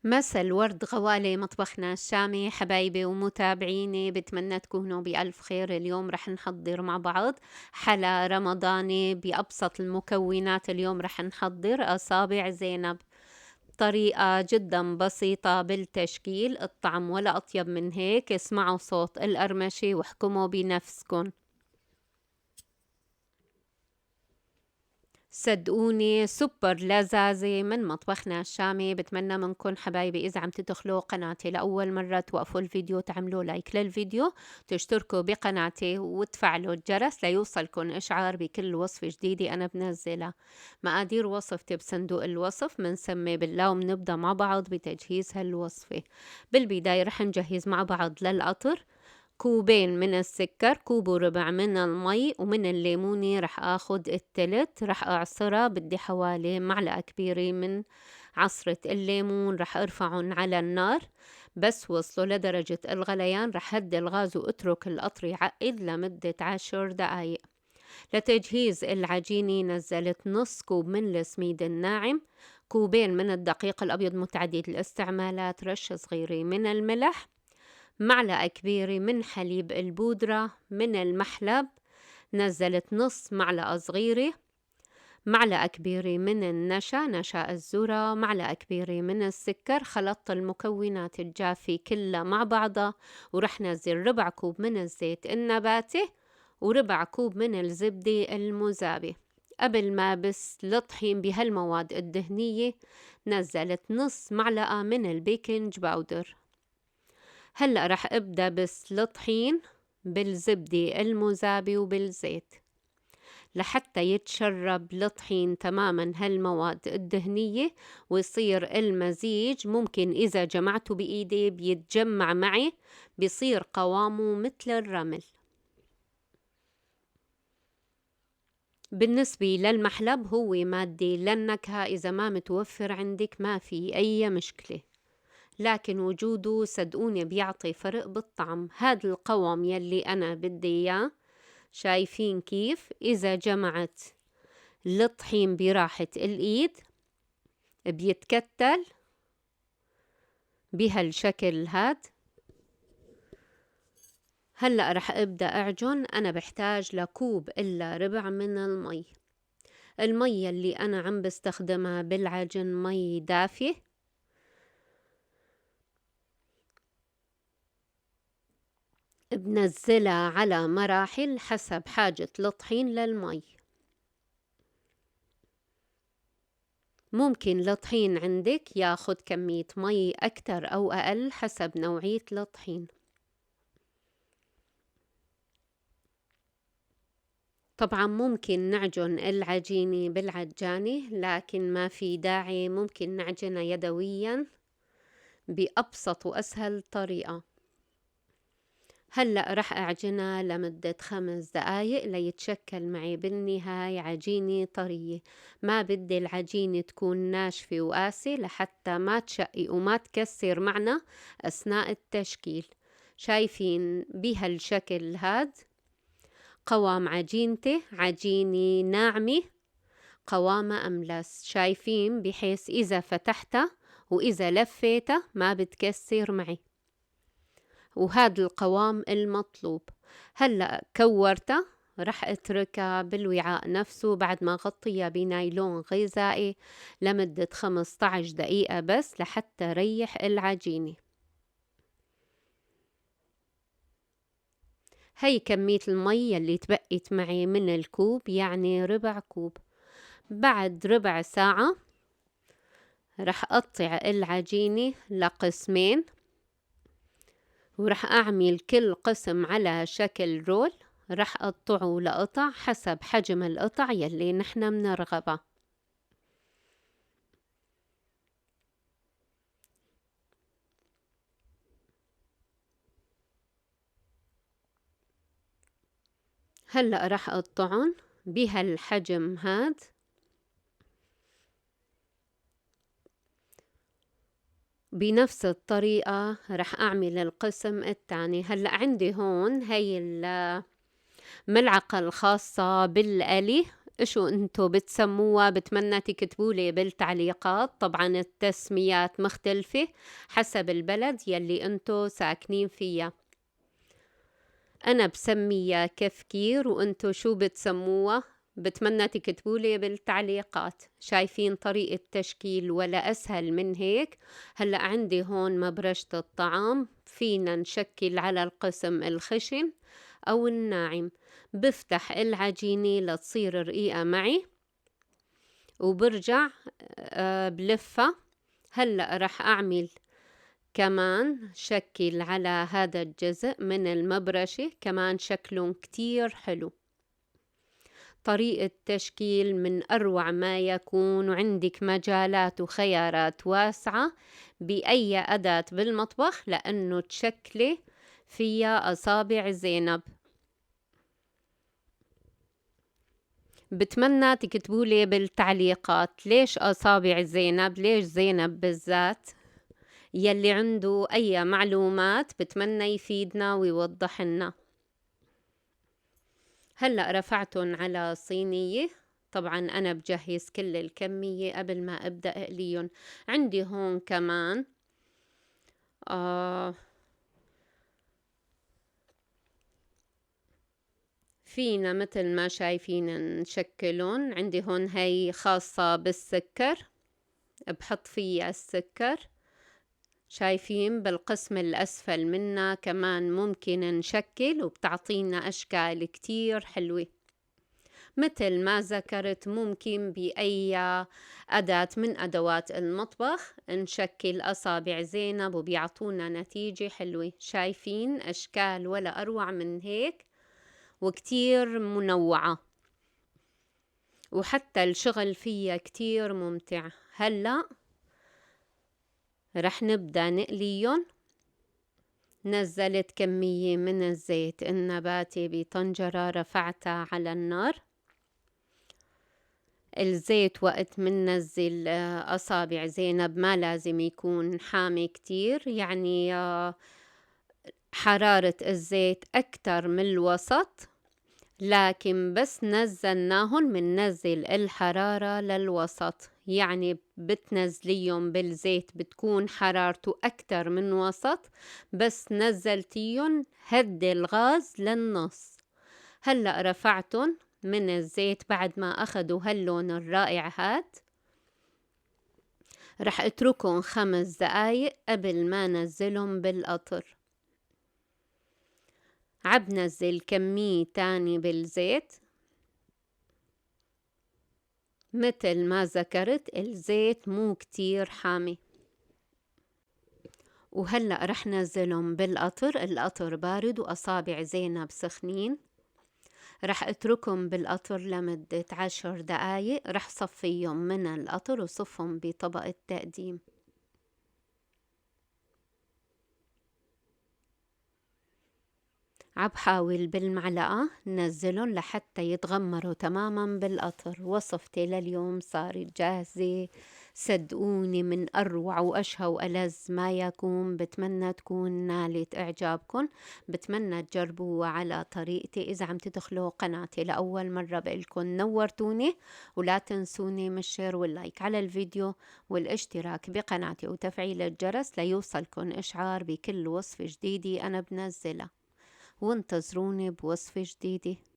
مسا الورد غوالي مطبخنا الشامي حبايبي ومتابعيني، بتمنى تكونوا بألف خير. اليوم رح نحضر مع بعض حلا رمضاني بأبسط المكونات. اليوم رح نحضر أصابع زينب، طريقة جدا بسيطة بالتشكيل، الطعم ولا أطيب من هيك. اسمعوا صوت القرمشة واحكموا بنفسكن. صدقوني سوبر لذاذة من مطبخنا الشامي. بتمنى منكم حبايبي إذا عم تدخلوا قناتي لأول مرة توقفوا الفيديو، تعملوا لايك للفيديو، تشتركوا بقناتي وتفعلوا الجرس ليوصلكم إشعار بكل وصفة جديدة أنا بنزلها. مقادير وصفتي بصندوق الوصف. منسمي بالله ومنبدأ مع بعض بتجهيز هالوصفة. بالبداية رح نجهز مع بعض للقطر كوبين من السكر، كوب وربع من المي، ومن الليمونة رح اخد التلت، رح اعصرها. بدي حوالي معلقة كبيرة من عصرة الليمون، رح ارفعهم على النار. بس وصلوا لدرجة الغليان رح هدي الغاز واترك القطر يعقد لمدة 10 دقايق. لتجهيز العجينة نزلت نص كوب من السميد الناعم، كوبين من الدقيق الأبيض متعدد الاستعمالات، رشة صغيرة من الملح، معلقة كبيرة من حليب البودرة. من المحلب نزلت نص معلقة صغيرة، معلقة كبيرة من النشا، نشا الذرة، معلقة كبيرة من السكر. خلطت المكونات الجافة كلها مع بعضها، ورح نزل ربع كوب من الزيت النباتي وربع كوب من الزبدة المذابة. قبل ما بس الطحين بهالمواد الدهنية نزلت نص معلقة من البيكنج باودر. هلأ رح ابدأ بس الطحين بالزبدة المذابة وبالزيت لحتى يتشرب الطحين تماما هالمواد الدهنية ويصير المزيج. ممكن إذا جمعته بإيدي بيتجمع معي، بيصير قوامه مثل الرمل. بالنسبة للمحلب هو مادة للنكهة، إذا ما متوفر عندك ما في أي مشكلة، لكن وجوده صدقوني بيعطي فرق بالطعم. هذا القوام يلي أنا بدي إياه، شايفين كيف إذا جمعت الطحين براحة الإيد بيتكتل بهالشكل هاد. هلأ رح أبدأ أعجن. أنا بحتاج لكوب إلا ربع من المي. المي اللي أنا عم بستخدمها بالعجن مي دافية، بنزلها على مراحل حسب حاجة الطحين للمي. ممكن الطحين عندك ياخد كمية مي أكتر أو أقل حسب نوعية الطحين. طبعا ممكن نعجن العجينة بالعجانة، لكن ما في داعي، ممكن نعجنها يدويا بأبسط وأسهل طريقة. هلأ رح أعجنها لمدة 5 دقايق ليتشكل معي بالنهاية عجينة طرية. ما بدي العجينة تكون ناشفة وقاسية لحتى ما تشقق وما تكسر معنا أثناء التشكيل. شايفين بهالشكل هاد قوام عجينتي، عجينة ناعمة قوامها أملس. شايفين بحيث إذا فتحتها وإذا لفيتها ما بتكسر معي، وهذا القوام المطلوب. هلأ كورتها رح اتركها بالوعاء نفسه بعد ما غطيها بنايلون غذائي لمدة 15 دقيقة بس لحتى ريح العجينة. هي كمية المي اللي تبقيت معي من الكوب، يعني ربع كوب. بعد ربع ساعة رح أقطع العجينة لقسمين، ورح أعمل كل قسم على شكل رول. رح أقطعه لقطع حسب حجم القطع يلي نحنا منرغبها. هلأ رح أقطعهم بهالحجم هاد. بنفس الطريقة رح أعمل القسم الثاني. هلأ عندي هون هي الملعقة الخاصة بالقلي إشو انتو بتسموها بتمنى تكتبولي بالتعليقات. طبعا التسميات مختلفة حسب البلد يلي انتو ساكنين فيها. أنا بسميها كفكير، وانتو شو بتسموها؟ بتمنى تكتبولي بالتعليقات. شايفين طريقة تشكيل ولا أسهل من هيك؟ هلأ عندي هون مبرشة الطعام، فينا نشكل على القسم الخشن أو الناعم. بفتح العجينة لتصير رقيقة معي وبرجع بلفها. هلأ رح أعمل كمان شكل على هذا الجزء من المبرشة، كمان شكلهم كتير حلو. طريقة تشكيل من أروع ما يكون، وعندك مجالات وخيارات واسعة بأي أداة بالمطبخ لأنه تشكلي فيها أصابع زينب. بتمنى تكتبولي بالتعليقات ليش أصابع زينب، ليش زينب بالذات. يلي عنده أي معلومات بتمنى يفيدنا ويوضح لنا. هلأ رفعتن على صينية. طبعا أنا بجهز كل الكمية قبل ما أبدأ أقليهم. عندي هون كمان فينا مثل ما شايفين نشكلهم. عندي هون هي خاصة بالسكر، بحط فيها السكر. شايفين بالقسم الأسفل منا كمان ممكن نشكل وبتعطينا أشكال كتير حلوة. مثل ما ذكرت ممكن بأي أداة من أدوات المطبخ نشكل أصابع زينب وبيعطونا نتيجة حلوة. شايفين أشكال ولا أروع من هيك وكتير منوعة، وحتى الشغل فيها كتير ممتع. هلأ رح نبدأ نقليهم. نزلت كمية من الزيت النباتي بطنجرة، رفعتها على النار. الزيت وقت مننزل أصابع زينب ما لازم يكون حامي كتير، يعني حرارة الزيت أكتر من الوسط، لكن بس نزلناهن مننزل الحرارة للوسط. يعني بتنزليهم بالزيت بتكون حرارته أكتر من وسط، بس نزلتيهم هدي الغاز للنص. هلأ رفعتن من الزيت بعد ما أخدوا هاللون الرائع هاد. رح اتركهم 5 دقايق قبل ما نزلهم بالقطر. عبنزل كمية تاني بالزيت. مثل ما ذكرت الزيت مو كتير حامي. وهلأ رح نزلهم بالقطر. القطر بارد وأصابع زينب سخنين. رح اتركهم بالقطر لمدة 10 دقايق. رح صفيهم من القطر وصفهم بطبق التقديم. عبحاول بالمعلقة نزلهم لحتى يتغمروا تماما بالقطر. وصفتي لليوم صارت جاهزة. صدقوني من أروع وأشهى وألذ ما يكون. بتمنى تكون نالت إعجابكم. بتمنى تجربوها على طريقتي. إذا عم تدخلوا قناتي لأول مرة بقلكن نورتوني، ولا تنسوني من الشير واللايك على الفيديو والاشتراك بقناتي وتفعيل الجرس ليوصلكن إشعار بكل وصفة جديدة أنا بنزلها. وانتظروني بوصفة جديدة.